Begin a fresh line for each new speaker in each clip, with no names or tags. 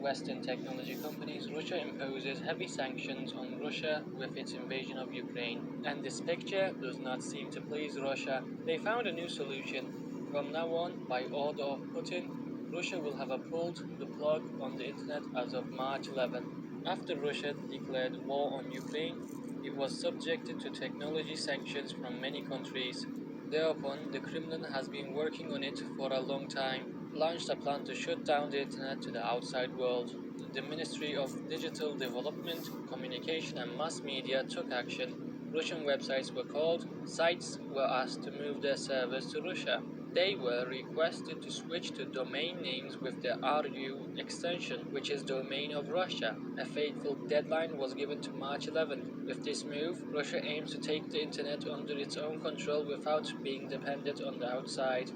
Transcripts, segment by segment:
Western technology companies, Russia imposes heavy sanctions on Russia with its invasion of Ukraine. And this picture does not seem to please Russia. They found a new solution. From now on, by order of Putin, Russia will have pulled the plug on the internet as of March 11. After Russia declared war on Ukraine, it was subjected to technology sanctions from many countries. Thereupon, the Kremlin has been working on it for a long time, launched a plan to shut down the internet to the outside world. The Ministry of Digital Development, Communication and Mass Media took action. Russian websites were called, sites were asked to move their servers to Russia. They were requested to switch to domain names with the RU extension, which is Domain of Russia. A fateful deadline was given to March 11. With this move, Russia aims to take the internet under its own control without being dependent on the outside.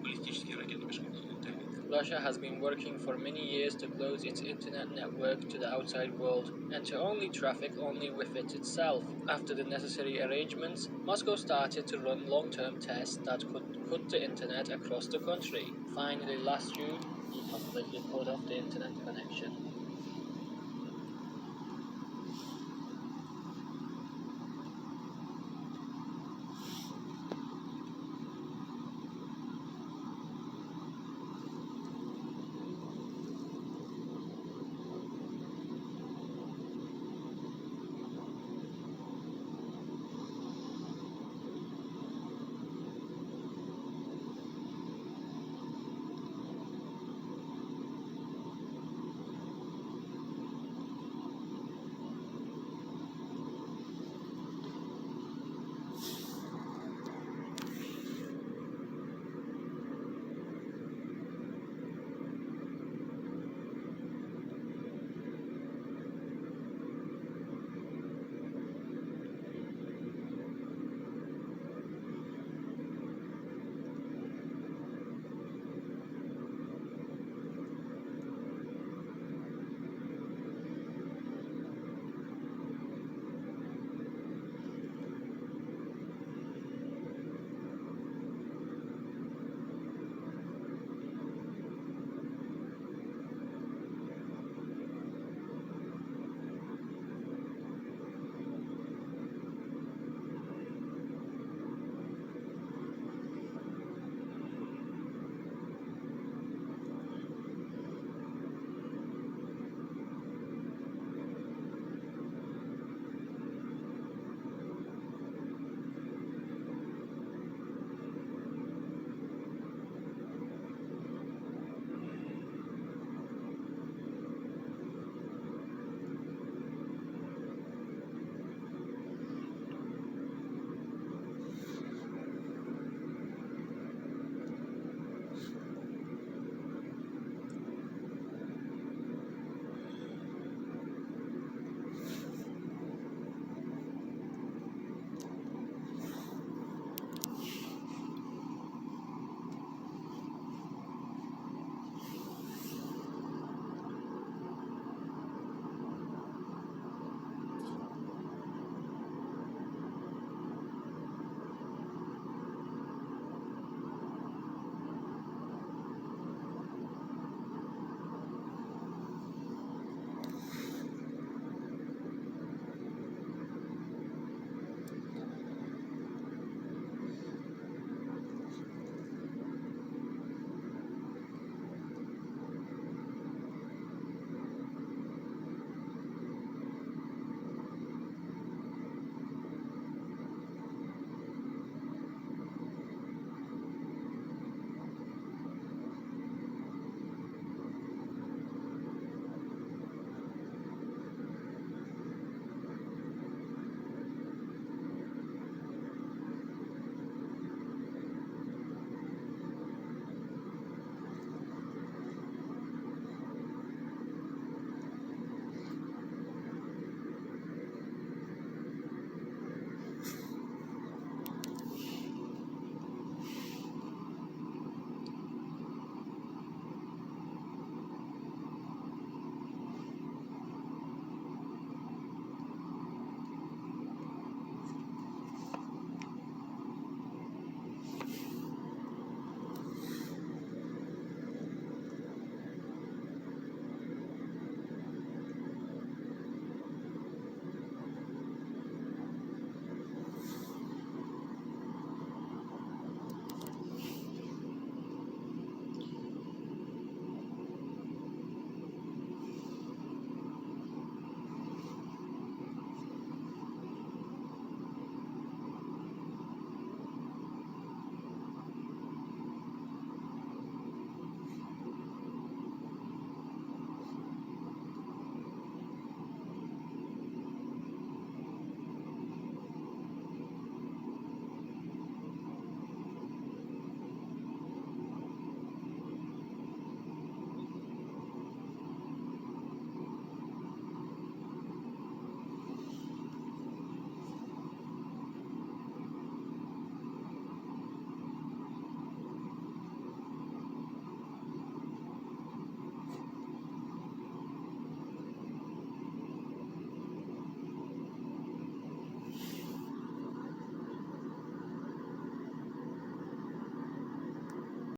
Russia has been working for many years to close its internet network to the outside world and to only traffic only with it itself. After the necessary arrangements, Moscow started to run long-term tests that could cut the internet across the country. Finally, last June, he completely cut off the internet connection.